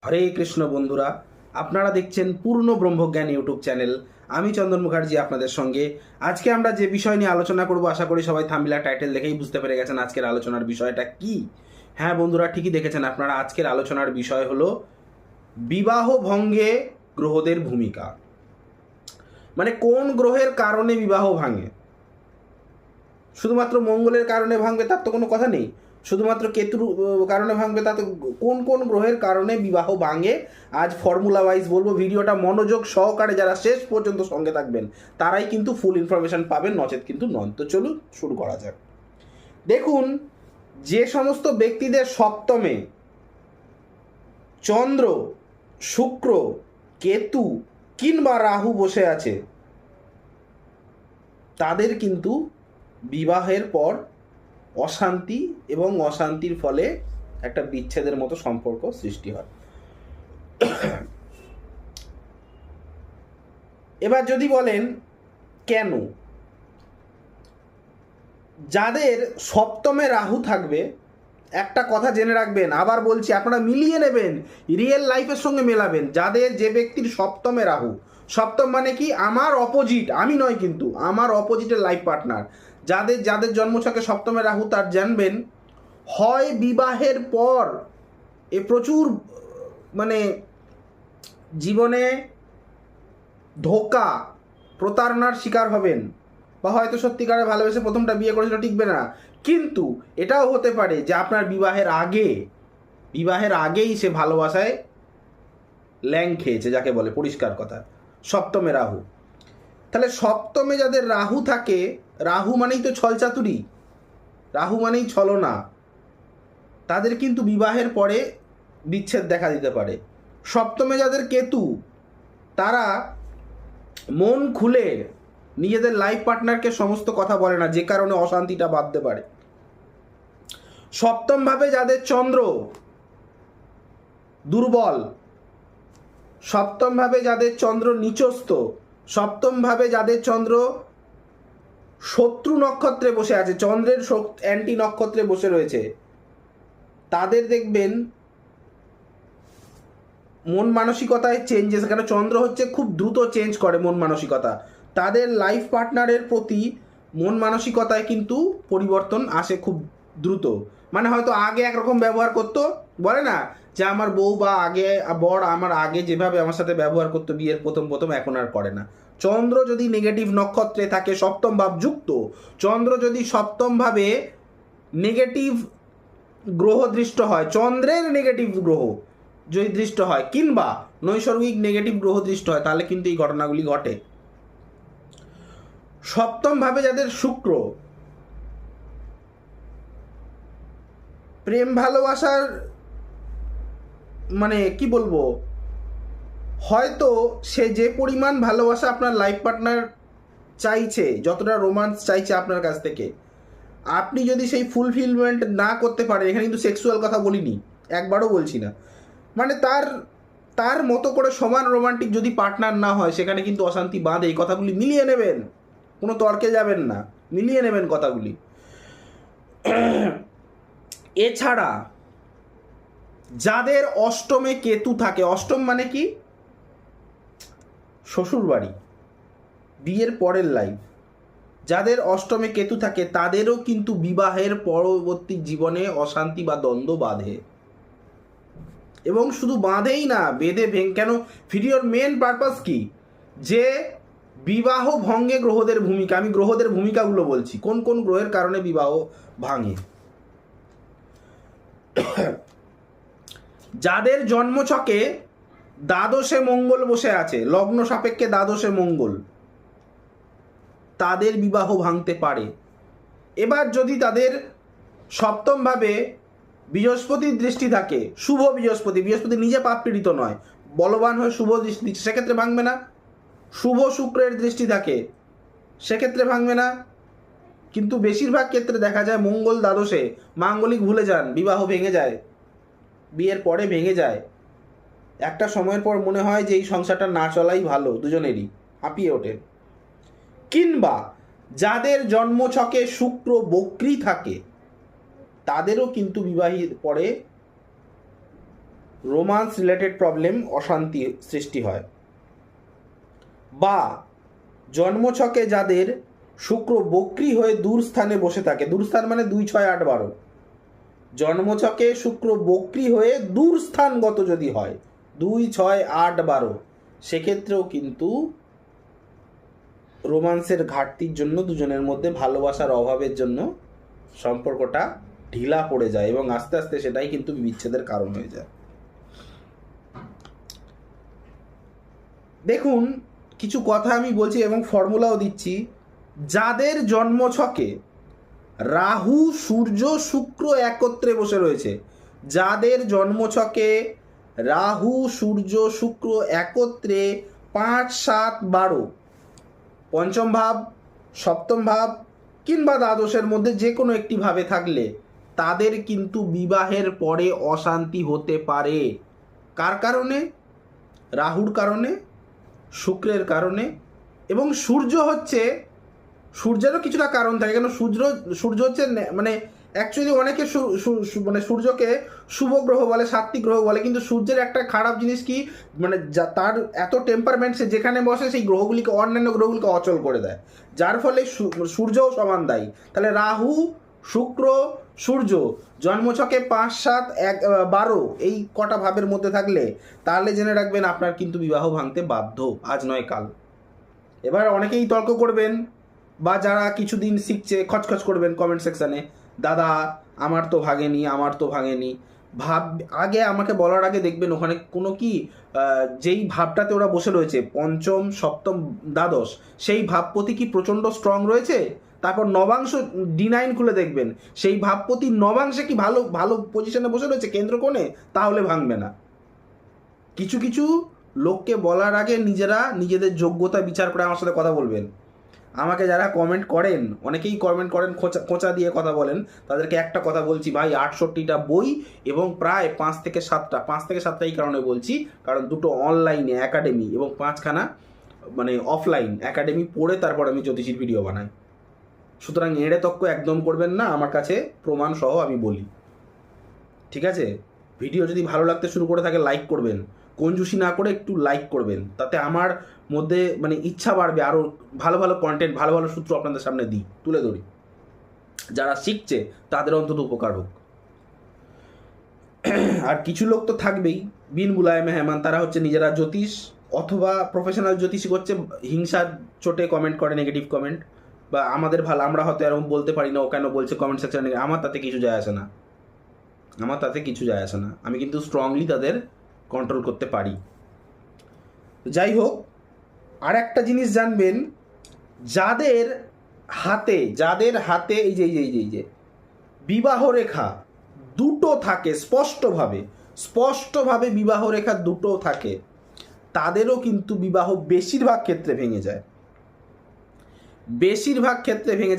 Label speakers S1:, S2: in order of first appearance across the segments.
S1: হরে কৃষ্ণ বন্ধুরা, আপনারা দেখছেন পূর্ণ ব্রহ্মজ্ঞান ইউটিউব চ্যানেল। আমি চন্দন মুখার্জি আপনাদের সঙ্গে। আজকে আমরা যে বিষয় নিয়ে আলোচনা করব, আশা করি সবাই থাম্বনেল টাইটেল দেখেই বুঝতে পেরে গেছেন আজকের আলোচনার বিষয়টা কি। হ্যাঁ বন্ধুরা, ঠিকই দেখেছেন আপনারা। আজকের আলোচনার বিষয় হলো বিবাহ ভঙ্গে গ্রহদের ভূমিকা। মানে কোন গ্রহের কারণে বিবাহ ভাঙে? শুধুমাত্র মঙ্গলের কারণে ভাঙবে তার তো কোনো কথা নেই, শুধুমাত্র কেতুর কারণে ভাঙবে তা তো, কোন কোন গ্রহের কারণে বিবাহ ভাঙে আজ ফর্মুলা ওয়াইজ বলবো। ভিডিওটা মনোযোগ সহকারে যারা শেষ পর্যন্ত সঙ্গে থাকবেন তারাই কিন্তু ফুল ইনফরমেশন পাবেন, নচেত কিন্তু নন। তো চলুন শুরু করা যাক। দেখুন, যে সমস্ত ব্যক্তিদের সপ্তমে চন্দ্র, শুক্র, কেতু কিংবা রাহু বসে আছে তাদের কিন্তু বিবাহের পর অশান্তি এবং অশান্তির ফলে একটা বিচ্ছেদের মতো সম্পর্ক সৃষ্টি হয়। এবার যদি বলেন কেন, যাদের সপ্তমে রাহু থাকবে, একটা কথা জেনে রাখবেন, আবার বলছি, আপনারা মিলিয়ে নেবেন, রিয়েল লাইফের সঙ্গে মেলাবেন। যাদের, যে ব্যক্তির সপ্তমে রাহু, সপ্তম মানে কি আমার অপোজিট, আমি নয় কিন্তু আমার অপোজিটের লাইফ পার্টনার, যাদের যাদের জন্মছকে সপ্তমে রাহু, তার জানবেন হয় বিবাহের পর প্রচুর মানে জীবনে ধোঁকা, প্রতারণার শিকার হবেন, বা হয়তো সত্যিকারে ভালোবেসে প্রথমটা বিয়ে করেছিল, টিকবে না। কিন্তু এটাও হতে পারে যে আপনার বিবাহের আগেই সে ভালোবাসায় ল্যাং খেয়েছে, যাকে বলে পরিষ্কার কথা, সপ্তমে রাহু। তাহলে সপ্তমে যাদের রাহু থাকে, রাহু মানেই তো ছলচাতুরি, রাহু মানেই ছলনা, তাদের কিন্তু বিবাহের পরে বিচ্ছেদ দেখা দিতে পারে। সপ্তমে যাদের কেতু, তারা মন খুলে নিজেদের লাইফ পার্টনারকে সমস্ত কথা বলে না, যে কারণে অশান্তিটা বাঁধতে পারে। সপ্তম ভাবে যাদের চন্দ্র দুর্বল, সপ্তম ভাবে যাদের চন্দ্র নিচস্থ, সপ্তম ভাবে যাদের চন্দ্র শত্রু নক্ষত্রে বসে আছে, চন্দ্রের অ্যান্টি নক্ষত্রে বসে রয়েছে, তাদের দেখবেন মন মানসিকতায় চেঞ্জেস, কেন চন্দ্র হচ্ছে খুব দ্রুত চেঞ্জ করে মন মানসিকতা, তাদের লাইফ পার্টনারের প্রতি মন মানসিকতায় কিন্তু পরিবর্তন আসে খুব দ্রুত। মানে হয়তো আগে একরকম ব্যবহার করতো, বলে না যে আমার বউ বা আগে বর আমার আগে যেভাবে আমার সাথে ব্যবহার করতো বিয়ের প্রথম প্রথম, এখন আর করে না। চন্দ্র যদি নেগেটিভ নক্ষত্রে থাকে, সপ্তম ভাব যুক্ত, চন্দ্র যদি সপ্তম ভাবে নেগেটিভ গ্রহ দৃষ্ট হয়, চন্দ্রের নেগেটিভ গ্রহ যদি দৃষ্ট হয় কিংবা নৈসর্গিক নেগেটিভ গ্রহ দৃষ্ট হয়, তাহলে কিন্তু এই ঘটনাগুলি ঘটে। সপ্তম ভাবে যাদের শুক্র, প্রেম ভালোবাসার মানে কি বলবো, হয়তো সে যে পরিমাণ ভালোবাসা আপনার লাইফ পার্টনার চাইছে, যতটা রোমান্স চাইছে আপনার কাছ থেকে, আপনি যদি সেই ফুলফিলমেন্ট না করতে পারেন, এখানে কিন্তু সেক্সুয়াল কথা বলিনি, একবারও বলছি না, মানে তার মতো করে সমান রোমান্টিক যদি পার্টনার না হয়, সেখানে কিন্তু অশান্তি বাঁধে। এই কথাগুলি মিলিয়ে নেবেন, কোনো তর্কে যাবেন না, মিলিয়ে নেবেন কথাগুলি। এছাড়া যাদের অষ্টমে কেতু থাকে, অষ্টম মানে কি শ্বশুর বাড়ি, বিয়ের পরের লাইফ, যাদের অষ্টমে কেতু থাকে তাদেরও কিন্তু বিবাহের পরবর্তী জীবনে অশান্তি বা দ্বন্দ্ব বাঁধে। এবং শুধু বাঁধেই না, বেঁধে কেন, ভিডিওর মেন পারপাস কি, যে বিবাহ ভঙ্গে গ্রহদের ভূমিকা, আমি গ্রহদের ভূমিকাগুলো বলছি, কোন কোন গ্রহের কারণে বিবাহ ভাঙে। যাদের জন্মছকে দ্বাদশে মঙ্গল বসে আছে, লগ্ন সাপেক্ষে দ্বাদশে মঙ্গল, তাদের বিবাহ ভাঙতে পারে। এবার যদি তাদের সপ্তম ভাবে বৃহস্পতির দৃষ্টি থাকে, শুভ বৃহস্পতি, বৃহস্পতি নিজে পাপ পীড়িত নয়, বলবান হয়ে শুভ দৃষ্টি দিচ্ছে, সেক্ষেত্রে ভাঙবে না। শুভ শুক্রের দৃষ্টি থাকে, সেক্ষেত্রে ভাঙবে না। কিন্তু বেশিরভাগ ক্ষেত্রে দেখা যায় মঙ্গল দ্বাদশে, মাঙ্গলিক ভুলে যান, বিবাহ ভেঙে যায়, বিয়ের পরে ভেঙে যায়। একটা সময়ের পর মনে হয় যে এই সংসারটা না চলাই ভালো, দুজনেরই হাঁপিয়ে ওঠে। কিংবা যাদের জন্মছকে শুক্র বক্রী থাকে, তাদেরও কিন্তু বিবাহের পরে রোমান্স রিলেটেড প্রবলেম, অশান্তি সৃষ্টি হয়। বা জন্মছকে যাদের শুক্র বক্রী হয়ে দূর স্থানে বসে থাকে, দূর স্থান মানে 2, 6, 8, 12, জন্মছকে শুক্র বক্রী হয়ে দূর স্থানগত যদি হয় 2, 6, 8, 12, সেক্ষেত্রেও কিন্তু রোমান্সের ঘাটতির জন্য, দুজনের মধ্যে ভালোবাসার অভাবের জন্য সম্পর্কটা ঢিলা পড়ে যায় এবং আস্তে আস্তে সেটাই কিন্তু বিচ্ছেদের কারণ হয়ে যায়। দেখুন, কিছু কথা আমি বলছি এবং ফর্মুলাও দিচ্ছি। যাদের জন্মছকে রাহু, সূর্য, শুক্র একত্রে বসে রয়েছে, যাদের জন্মছকে রাহু, সূর্য, শুক্র একত্রে 5, 7, 12 পঞ্চম ভাব, সপ্তম ভাব কিংবা দ্বাদশের মধ্যে যে কোনো একটি ভাবে থাকলে তাদের কিন্তু বিবাহের পরে অশান্তি হতে পারে। কার কারণে? রাহুর কারণে, শুক্রের কারণে, এবং সূর্যেরও কিছুটা কারণ থাকে। কেন সূর্য হচ্ছে মানে অ্যাকচুয়ালি অনেকে মানে সূর্যকে শুভ গ্রহ বলে, সাত্বিক গ্রহ বলে, কিন্তু সূর্যের একটা খারাপ জিনিস কি, মানে তার এত টেম্পারমেন্ট, সে যেখানে বসে সেই গ্রহগুলিকে, অন্যান্য গ্রহগুলিকে অচল করে দেয়, যার ফলে সূর্যও সমান দায়ী। তাহলে রাহু, শুক্র, সূর্য জন্মছকে 5, 7, 12 এই কটা ভাবের মধ্যে থাকলে তাহলে জেনে রাখবেন আপনার কিন্তু বিবাহ ভাঙতে বাধ্য, আজ নয় কাল। এবার অনেকেই তর্ক করবেন বা যারা কিছুদিন শিখছে খচখচ করবেন কমেন্ট সেকশানে, দাদা আমার তো ভাঙেনি। ভাব আগে আমাকে বলার আগে দেখবেন ওখানে কোনো কি যেই ভাবটাতে ওরা বসে রয়েছে, পঞ্চম, সপ্তম, দ্বাদশ, সেই ভাবপতি কি প্রচণ্ড স্ট্রং রয়েছে? তারপর নবাংশ D9 খুলে দেখবেন সেই ভাবপতি নবাংশে কি ভালো ভালো পজিশনে বসে রয়েছে, কেন্দ্রকোণে, তাহলে ভাঙবে না। কিছু কিছু লোককে বলার আগে নিজেরা নিজেদের যোগ্যতা বিচার করে আমার সাথে কথা বলবেন। আমাকে যারা কমেন্ট করেন, অনেকেই কমেন্ট করেন খোঁচা দিয়ে কথা বলেন, তাদেরকে একটা কথা বলছি, ভাই 68টা বই এবং প্রায় 5 থেকে 7টা এই কারণে বলছি, কারণ 2টো অনলাইনে একাডেমি এবং 5খানা মানে অফলাইন একাডেমি পড়ে তারপর আমি জ্যোতিষীর ভিডিও বানাই। সুতরাং এড়ে তক্ক একদম করবেন না, আমার কাছে প্রমাণ সহ আমি বলি, ঠিক আছে? ভিডিও যদি ভালো লাগতে শুরু করে থাকে লাইক করবেন, কঞ্জুসি না করে একটু লাইক করবেন, তাতে আমার মধ্যে মানে ইচ্ছা বাড়বে আরও ভালো ভালো কন্টেন্ট, ভালো ভালো সূত্র আপনাদের সামনে তুলে ধরি, যারা শিখছে তাদের অন্তত উপকার হোক। আর কিছু লোক তো থাকবেই বিন বুলায় মেহমান, তারা হচ্ছে নিজেরা জ্যোতিষ অথবা প্রফেশনাল জ্যোতিষী করছে, হিংসার চোটে কমেন্ট করে, নেগেটিভ কমেন্ট, বা আমাদের ভালো, আমরা হয়তো এরকম বলতে পারি না, ও কেন বলছে কমেন্ট সেকশনে, আমার তাতে কিছু যায় আসে না, আমি কিন্তু স্ট্রংলি তাদের কন্ট্রোল করতে পারি। যাই হোক, আর একটা জিনিস জানবেন, যাদের হাতে এই যে বিবাহ রেখা দুটো থাকে, স্পষ্টভাবে বিবাহ রেখা দুটো থাকে, তাদেরও কিন্তু বিবাহ বেশিরভাগ ক্ষেত্রে ভেঙে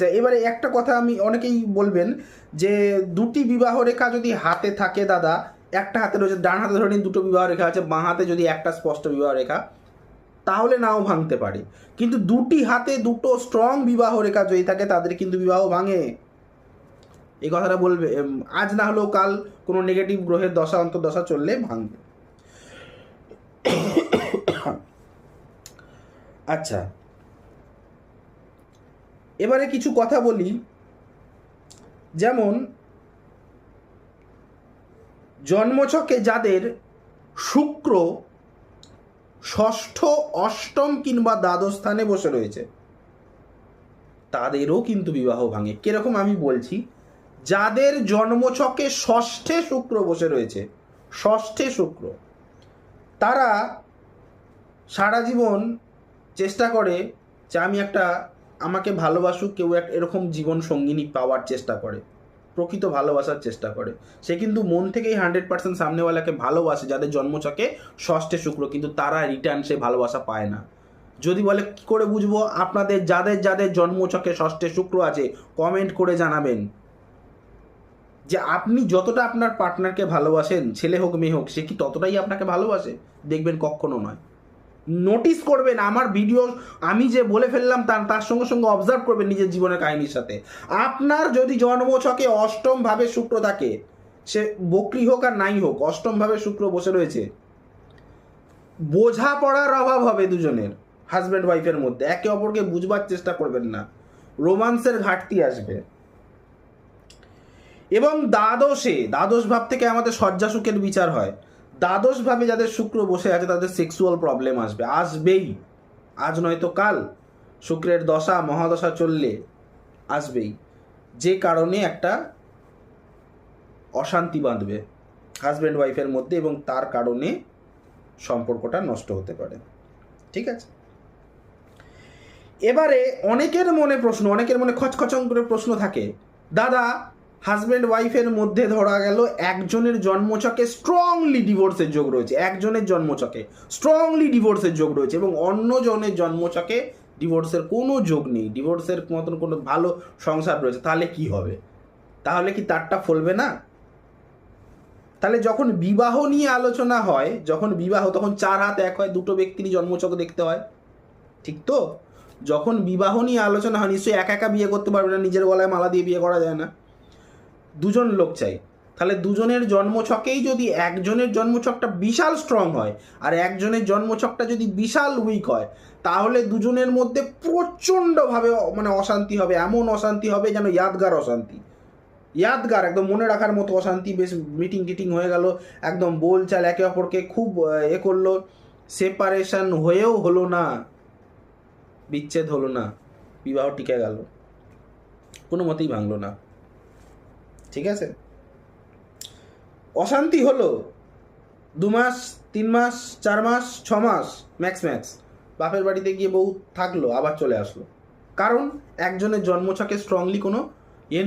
S1: যায়। এবারে একটা কথা, আমি অনেকেই বলবেন যে 2টি বিবাহ রেখা যদি হাতে থাকে, দাদা একটা হাতে রয়েছে, ডান হাতে ধরে নিন 2টো বিবাহ রেখা আছে, বাঁ হাতে যদি একটা স্পষ্ট বিবাহ রেখা, তাহলে নাও ভাঙতে পারে। কিন্তু 2টি হাতে 2টো স্ট্রং বিবাহ রেখা যদি থাকে, তাদের কিন্তু বিবাহ ভাঙে। এই কথাটা বলবে, আজ না হলেও কাল কোনো নেগেটিভ গ্রহের দশা অন্তর্দশা চললে ভাঙবে। আচ্ছা, এবারে কিছু কথা বলি, যেমন জন্মছকে যাদের শুক্র ষষ্ঠ, অষ্টম কিংবা দ্বাদশ স্থানে বসে রয়েছে, তাদেরও কিন্তু বিবাহ ভাঙে। কিরকম আমি বলছি, যাদের জন্মছকে ষষ্ঠে শুক্র বসে রয়েছে, তারা সারা জীবন চেষ্টা করে যে আমাকে ভালোবাসুক কেউ, এরকম জীবন সঙ্গিনী পাওয়ার চেষ্টা করে, প্রকৃত ভালোবাসার চেষ্টা করে। সে কিন্তু মন থেকেই 100% সামনেওয়ালাকে ভালোবাসে যাদের জন্মছকে ষষ্ঠে শুক্র, কিন্তু তারা রিটার্ন সে ভালোবাসা পায় না। যদি বলে কী করে বুঝবো, আপনাদের যাদের জন্মছকে ষষ্ঠে শুক্র আছে, কমেন্ট করে জানাবেন যে আপনি যতটা আপনার পার্টনারকে ভালোবাসেন, ছেলে হোক মেয়ে হোক, সে কি ততটাই আপনাকে ভালোবাসে? দেখবেন কখনো নয়। নোটিস করবেন আমার ভিডিও আমি যে বলে ফেললাম তার সঙ্গে সঙ্গে অবজার্ভ করবেন নিজের জীবনের কাহিনীর সাথে। আপনার যদি জন্মছকে অষ্টম ভাবে শুক্র থাকে, সে বকরি হোক আর নাই হোক, অষ্টমভাবে শুক্র বসে রয়েছে, বোঝাপড়ার অভাব হবে দুজনের, হাজব্যান্ড ওয়াইফের মধ্যে একে অপরকে বুঝবার চেষ্টা করবেন না, রোমান্সের ঘাটতি আসবে। এবং দ্বাদশ ভাব থেকে আমাদের শয্যা সুখের বিচার হয়। দ্বাদশ ভাবে যাদের শুক্র বসে আছে তাদের সেক্সুয়াল প্রবলেম আসবেই, আজ নয়তো কাল শুক্রের দশা মহাদশা চললে আসবেই, যে কারণে একটা অশান্তি বাঁধবে হাজব্যান্ড ওয়াইফের মধ্যে এবং তার কারণে সম্পর্কটা নষ্ট হতে পারে। ঠিক আছে, এবারে অনেকের মনে খচখচং করে প্রশ্ন থাকে, দাদা হাজব্যান্ড ওয়াইফের মধ্যে ধরা গেল একজনের জন্মছকে স্ট্রংলি ডিভোর্সের যোগ রয়েছে, একজনের জন্মছকে স্ট্রংলি ডিভোর্সের যোগ রয়েছে এবং অন্যজনের জন্মছকে ডিভোর্সের কোনো যোগ নেই, ডিভোর্সের মতন কোনো ভালো সংসার রয়েছে, তাহলে কি হবে? তাহলে কি তারটা ফলবে না? তাহলে যখন বিবাহ নিয়ে আলোচনা হয়, যখন বিবাহ, তখন চার হাত এক হয়, দুটো ব্যক্তিরই জন্মছক দেখতে হয়, ঠিক তো? যখন বিবাহ নিয়ে আলোচনা হয়, নিশ্চয়ই একা একা বিয়ে করতে পারবে না, নিজের গলায় মালা দিয়ে বিয়ে করা যায় না, দুজন লোক চাই। তাহলে দুজনের জন্মছকেই যদি একজনের জন্মছকটা বিশাল স্ট্রং হয় আর একজনের জন্মছকটা যদি বিশাল উইক হয়, তাহলে দুজনের মধ্যে প্রচণ্ডভাবে মানে অশান্তি হবে, এমন অশান্তি হবে যেন ইয়াদগার অশান্তি, ইয়াদগার একদম মনে রাখার মতো অশান্তি। বেশ মিটিং টিটিং হয়ে গেল, একদম বলচাল একে অপরকে খুব করলো, সেপারেশন হয়েও হলো না, বিচ্ছেদ হলো না, বিবাহ টিকে গেল, কোনো মতেই ভাঙলো না। ঠিক আছে, অশান্তি হলো 2 মাস 3 মাস 4 মাস 6 মাস ম্যাক্স, বাপের বাড়িতে গিয়ে বউ থাকলো, আবার চলে আসলো, কারণ একজনের জন্মছকে স্ট্রংলি কোনো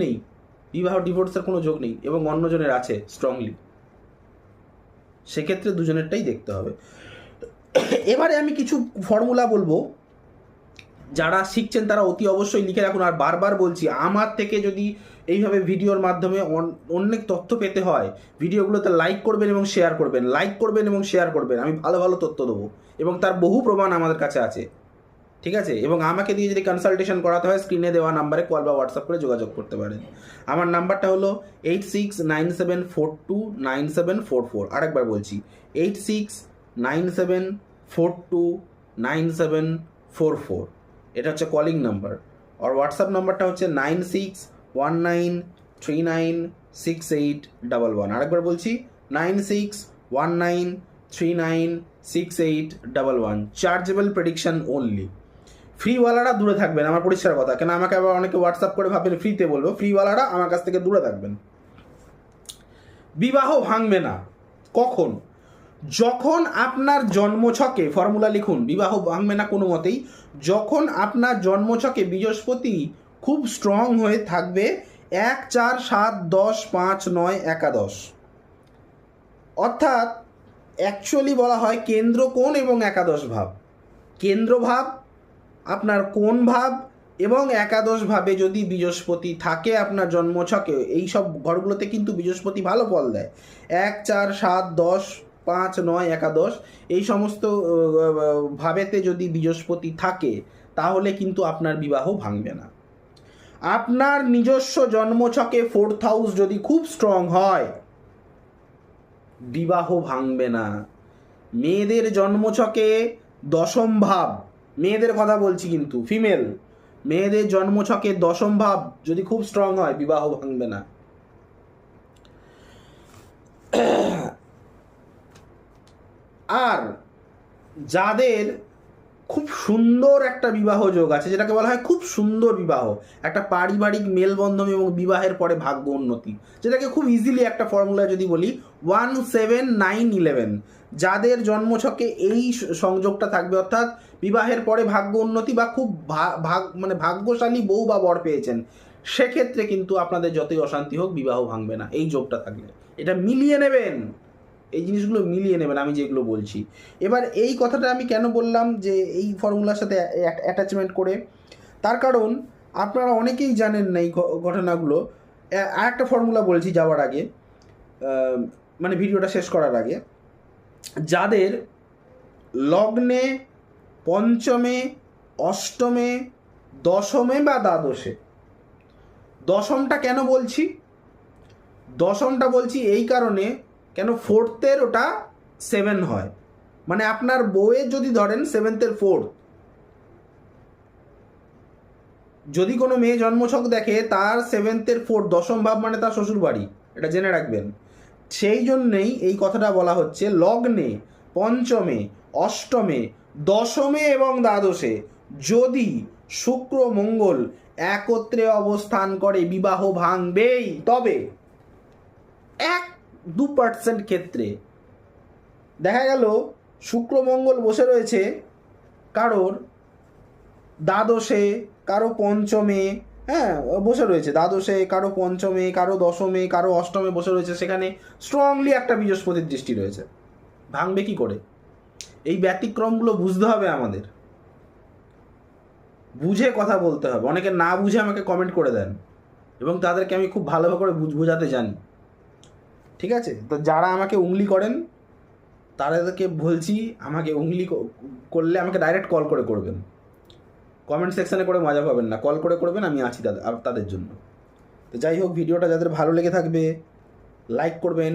S1: নেই, বিবাহ ডিভোর্সের কোনো যোগ নেই এবং অন্যজনের আছে স্ট্রংলি, সেক্ষেত্রে দুজনেরটাই দেখতে হবে। এবারে আমি কিছু ফর্মুলা বলবো, যারা শিখছেন তারা অতি অবশ্যই লিখে রাখুন। আর বারবার বলছি, আমার থেকে যদি এইভাবে ভিডিওর মাধ্যমে অনেক তথ্য পেতে হয়, ভিডিওগুলোতে লাইক করবেন এবং শেয়ার করবেন, আমি ভালো ভালো তথ্য দেবো এবং তার বহু প্রমাণ আমাদের কাছে আছে। ঠিক আছে, এবং আমাকে দিয়ে যদি কনসালটেশন করাতে হয়, স্ক্রিনে দেওয়া নাম্বারে কল বা হোয়াটসঅ্যাপ করে যোগাযোগ করতে পারেন। আমার নাম্বারটা হলো 8697429744। আরেকবার বলছি, 8697429744। এটা হচ্ছে কলিং নাম্বার। আর হোয়াটসঅ্যাপ নাম্বারটা হচ্ছে 9619396811। আরেকবার বলছি, 9619396811। Chargeable prediction only. ফ্রিওয়ালারা দূরে থাকবেন, আমার পরিষ্কার কথা, কেন আমাকে আবার অনেকে হোয়াটসঅ্যাপ করে ভাবেন ফ্রিতে বলবো, ফ্রিওয়ালারা আমার কাছ থেকে দূরে থাকবেন। বিবাহ ভাঙবে না কখন? যখন আপনার জন্মছকে, ফর্মুলা লিখুন, বিবাহ ভাঙবে না কোনো মতেই যখন আপনার জন্মছকে বৃহস্পতি খুব স্ট্রং হয়ে থাকবে 1, 4, 7, 10, 5, 9, একাদশ। অর্থাৎ অ্যাকচুয়ালি বলা হয় কেন্দ্র কোণ এবং একাদশ ভাব। কেন্দ্র ভাব, আপনার কোণ ভাব এবং একাদশ ভাবে যদি বৃহস্পতি থাকে আপনার জন্মছকে, এই সব ঘরগুলোতে কিন্তু বৃহস্পতি ভালো ফল দেয়। 1, 4, 7, 10, 5, 9, একাদশ এই সমস্ত ভাবেতে যদি বৃহস্পতি থাকে, তাহলে কিন্তু আপনার বিবাহ ভাঙবে না। আপনার নিজস্ব জন্মছকে 4th হাউস যদি খুব স্ট্রং হয়, বিবাহ ভাঙবে না। মেয়েদের জন্মছকে 10ম ভাব, মেয়েদের কথা বলছি কিন্তু, ফিমেল মেয়েদের জন্মছকে 10ম ভাব যদি খুব স্ট্রং হয়, বিবাহ ভাঙবে না। আর যাদের খুব সুন্দর একটা বিবাহ যোগ আছে, যেটাকে বলা হয় খুব সুন্দর বিবাহ, একটা পারিবারিক মেলবন্ধন এবং বিবাহের পরে ভাগ্য উন্নতি, যেটাকে খুব ইজিলি একটা ফর্মুলা যদি বলি 1, 7, 9, 11, যাদের জন্মছকে এই সংযোগটা থাকবে, অর্থাৎ বিবাহের পরে ভাগ্য উন্নতি বা খুব মানে ভাগ্যশালী বউ বা বর পেয়েছেন, সেক্ষেত্রে কিন্তু আপনাদের যতই অশান্তি হোক বিবাহ ভাঙবে না, এই যোগটা থাকলে। এটা মিলিয়ে নেবেন, এই জিনিসগুলো মিলিয়ে নেবেন আমি যেগুলো বলছি। এবার এই কথাটা আমি কেন বললাম যে এই ফর্মুলার সাথে অ্যাটাচমেন্ট করে, তার কারণ আপনারা অনেকেই জানেন না এই ঘটনাগুলো। আর একটা ফর্মুলা বলছি যাওয়ার আগে, মানে ভিডিওটা শেষ করার আগে, যাদের লগ্নে, পঞ্চমে, অষ্টমে, দশমে বা দ্বাদশে, দশমটা কেন বলছি, দশমটা বলছি এই কারণে, কেন ফোর্থের ওটা 7 হয়, মানে আপনার বউয়ের যদি ধরেন 7th-এর 4th, যদি কোনো মেয়ে জন্মছক দেখে তার 7th-এর 4th দশম ভাব মানে তার শ্বশুর বাড়ি, এটা জেনে রাখবেন। সেই জন্যেই এই কথাটা বলা হচ্ছে, লগ্নে, পঞ্চমে, অষ্টমে, দশমে এবং দ্বাদশে যদি শুক্র মঙ্গল একত্রে অবস্থান করে বিবাহ ভাঙবেই। তবে 1-2% ক্ষেত্রে দেখা গেল শুক্র মঙ্গল বসে রয়েছে কারোর দ্বাদশে, কারো পঞ্চমে, হ্যাঁ বসে রয়েছে দ্বাদশে, কারো পঞ্চমে, কারো দশমে, কারো অষ্টমে বসে রয়েছে, সেখানে স্ট্রংলি একটা বৃহস্পতির দৃষ্টি রয়েছে, ভাঙবে কি করে? এই ব্যতিক্রমগুলো বুঝতে হবে আমাদের, বুঝে কথা বলতে হবে। অনেকে না বুঝে আমাকে কমেন্ট করে দেন এবং তাদেরকে আমি খুব ভালোভাবে করে বোঝাতে জানি, ঠিক আছে? তো যারা আমাকে উংলি করেন তাদেরকে বলছি, আমাকে উংলি করলে আমাকে ডাইরেক্ট কল করে করবেন, কমেন্ট সেকশানে করে মজা পাবেন না, কল করে করবেন, আমি আছি তাদের জন্য। তো যাই হোক, ভিডিওটা যাদের ভালো লেগে থাকবে লাইক করবেন,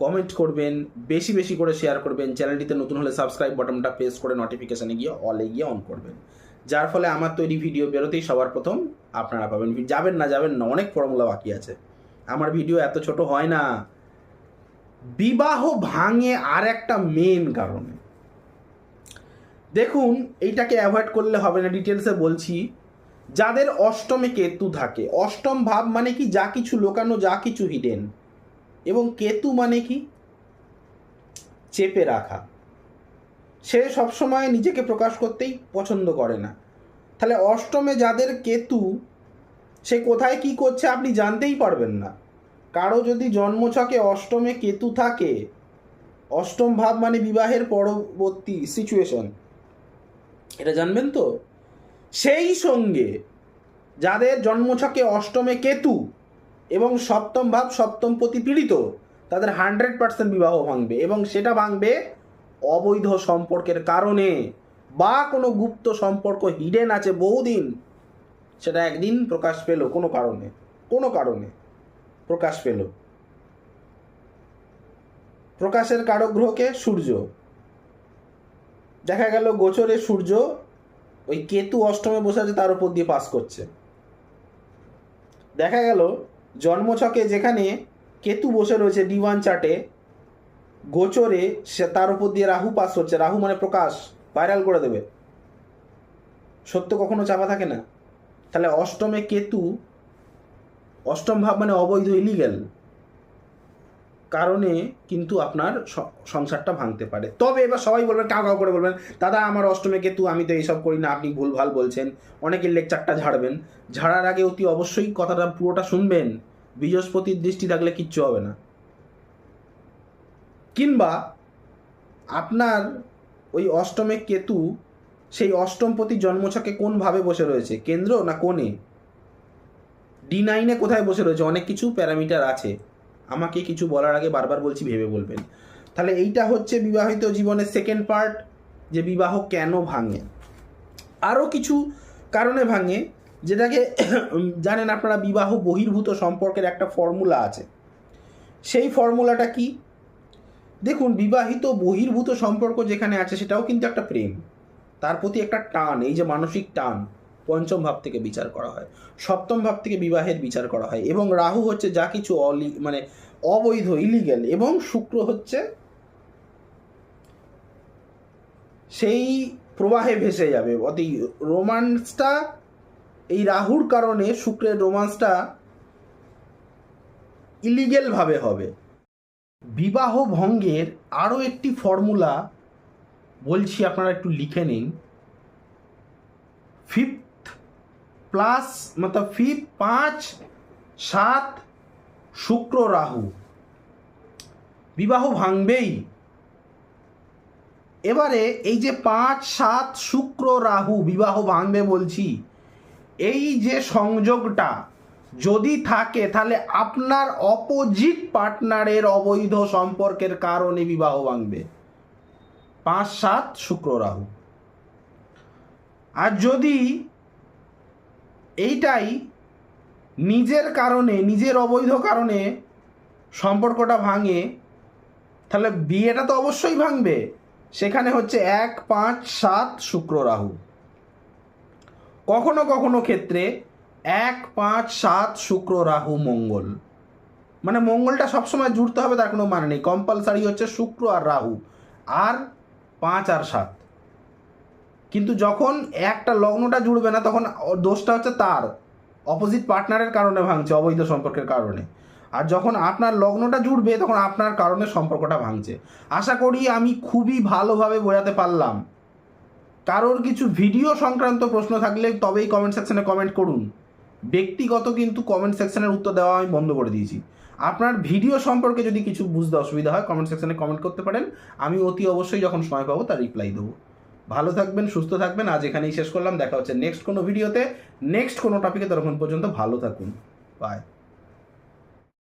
S1: কমেন্ট করবেন, বেশি বেশি করে শেয়ার করবেন, চ্যানেলটিতে নতুন হলে সাবস্ক্রাইব বাটনটা প্রেস করে নোটিফিকেশানে গিয়ে অলে গিয়ে অন করবেন, যার ফলে আমার তৈরি ভিডিও বেরোতেই সবার প্রথম আপনারা পাবেন। যাবেন না, অনেক ফর্মুলা বাকি আছে, আমার ভিডিও এত ছোট হয় না। বিবাহ ভাঙে আর একটা মেন কারণে, দেখুন এইটাকে অ্যাভয়েড করলে হবে না, ডিটেলসে বলছি। যাদের অষ্টমে কেতু থাকে, অষ্টম ভাব মানে কি, যা কিছু লোকানো, যা কিছু হিডেন, এবং কেতু মানে কি, চেপে রাখা, সে সবসময় নিজেকে প্রকাশ করতেই পছন্দ করে না। তাহলে অষ্টমে যাদের কেতু, সে কোথায় কি করছে আপনি জানতেই পারবেন না। কারো যদি জন্মছকে অষ্টমে কেতু থাকে, অষ্টম ভাব মানে বিবাহের পরবর্তী সিচুয়েশন, এটা জানবেন তো। সেই সঙ্গে যাদের জন্মছকে অষ্টমে কেতু এবং সপ্তম ভাব সপ্তমপতি পীড়িত, তাদের 100% বিবাহ ভাঙবে, এবং সেটা ভাঙবে অবৈধ সম্পর্কের কারণে, বা কোনো গুপ্ত সম্পর্ক হিডেন আছে বহুদিন, সেটা একদিন প্রকাশ পেল, কোনো কারণে প্রকাশ পেল। প্রকাশের কারক গ্রহকে সূর্য, দেখা গেল গোচরে সূর্য ওই কেতু অষ্টমে বসে আছে, তার উপর দিয়ে পাস করছে। দেখা গেল জন্মছকে যেখানে কেতু বসে রয়েছে D1 চার্টে, গোচরে সে তার উপর দিয়ে রাহু পাস হচ্ছে। রাহু মানে প্রকাশ, ভাইরাল করে দেবে, সত্য কখনো চাপা থাকে না। তাহলে অষ্টমে কেতু, অষ্টম ভাব মানে অবৈধ, ইলিগ্যাল কারণে কিন্তু আপনার সংসারটা ভাঙতে পারে। তবে এবার সবাই বলবেন, কাউ করে বলবেন, দাদা আমার অষ্টমে কেতু, আমি তো এইসব করি না, আপনি ভুলভাল বলছেন। অনেকের লেকচারটা ঝাড়বেন, ঝাড়ার আগে অতি অবশ্যই কথাটা পুরোটা শুনবেন। বৃহস্পতির দৃষ্টি থাকলে কিচ্ছু হবে না। কিংবা আপনার ওই অষ্টমে কেতু, সেই অষ্টমপতি জন্মছকে কোনভাবে বসে রয়েছে, কেন্দ্র না কোণে, D9-এ কোথায় বসে রয়েছে, অনেক কিছু প্যারামিটার আছে। আমাকে কিছু বলার আগে বারবার বলছি, ভেবে বলবেন। তাহলে এইটা হচ্ছে বিবাহিত জীবনের সেকেন্ড পার্ট, যে বিবাহ কেন ভাঙে। আরও কিছু কারণে ভাঙে, যেটাকে জানেন আপনারা, বিবাহ বহির্ভূত সম্পর্কের একটা ফর্মুলা আছে। সেই ফর্মুলাটা কি? দেখুন, বিবাহিত বহির্ভূত সম্পর্ক যেখানে আছে, সেটাও কিন্তু একটা প্রেম, তার প্রতি একটা টান, এই যে মানসিক টান, পঞ্চম ভাব থেকে বিচার করা হয়, সপ্তম ভাব থেকে বিবাহের বিচার করা হয়, এবং রাহু হচ্ছে যা কিছু মানে অবৈধ, ইলিগ্যাল, এবং শুক্র হচ্ছে সেই প্রবাহে ভেসে যাবে। অতি রোমান্সটা, এই রাহুর কারণে শুক্রের রোমান্সটা ইলিগ্যালভাবে হবে। বিবাহ ভঙ্গের আরও একটি ফর্মুলা বলছি, আপনারা একটু লিখে নিন। 5+7 শুক্র রাহু, বিবাহ ভাঙবেই। এবারে এই যে 5-7 শুক্র রাহু বিবাহ ভাঙবে বলছি, এই যে সংযোগটা যদি থাকে, তাহলে আপনার অপোজিট পার্টনারের অবৈধ সম্পর্কের কারণে বিবাহ ভাঙবে। 5-7 শুক্র রাহু। আর যদি এইটাই নিজের কারণে, নিজের অবৈধ কারণে সম্পর্কটা ভাঙে, তাহলে বিয়েটা তো অবশ্যই ভাঙবে। সেখানে হচ্ছে 1, 5, 7 শুক্র রাহু। কখনো কখনো ক্ষেত্রে 1, 5, 7 শুক্র রাহু মঙ্গল, মানে মঙ্গলটা সবসময় জুড়তে হবে তার কোনো মানে নেই, কম্পালসারি হচ্ছে শুক্র আর রাহু আর 5 আর 7। কিন্তু যখন একটা লগ্নটা জুড়বে না তখন দোষটা হচ্ছে তার অপোজিট পার্টনারের কারণে ভাঙছে, অবৈধ সম্পর্কের কারণে। আর যখন আপনার লগ্নটা জুড়বে তখন আপনার কারণে সম্পর্কটা ভাঙছে। আশা করি আমি খুবই ভালোভাবে বোঝাতে পারলাম। কারোর কিছু ভিডিও সংক্রান্ত প্রশ্ন থাকলে তবেই কমেন্ট সেকশনে কমেন্ট করুন। ব্যক্তিগত কিন্তু কমেন্ট সেকশনের উত্তর দেওয়া আমি বন্ধ করে দিয়েছি। আপনার ভিডিও সম্পর্কে যদি কিছু বুঝতে অসুবিধা হয় কমেন্ট সেকশনে কমেন্ট করতে পারেন, আমি অতি অবশ্যই যখন সময় পাবো তার রিপ্লাই দেবো। ভালো থাকবেন, সুস্থ থাকবেন। আজ এখানেই শেষ করলাম, দেখা হচ্ছে নেক্সট কোনো ভিডিওতে, নেক্সট কোনো টপিকে। ততক্ষণ পর্যন্ত ভালো থাকুন, বাই।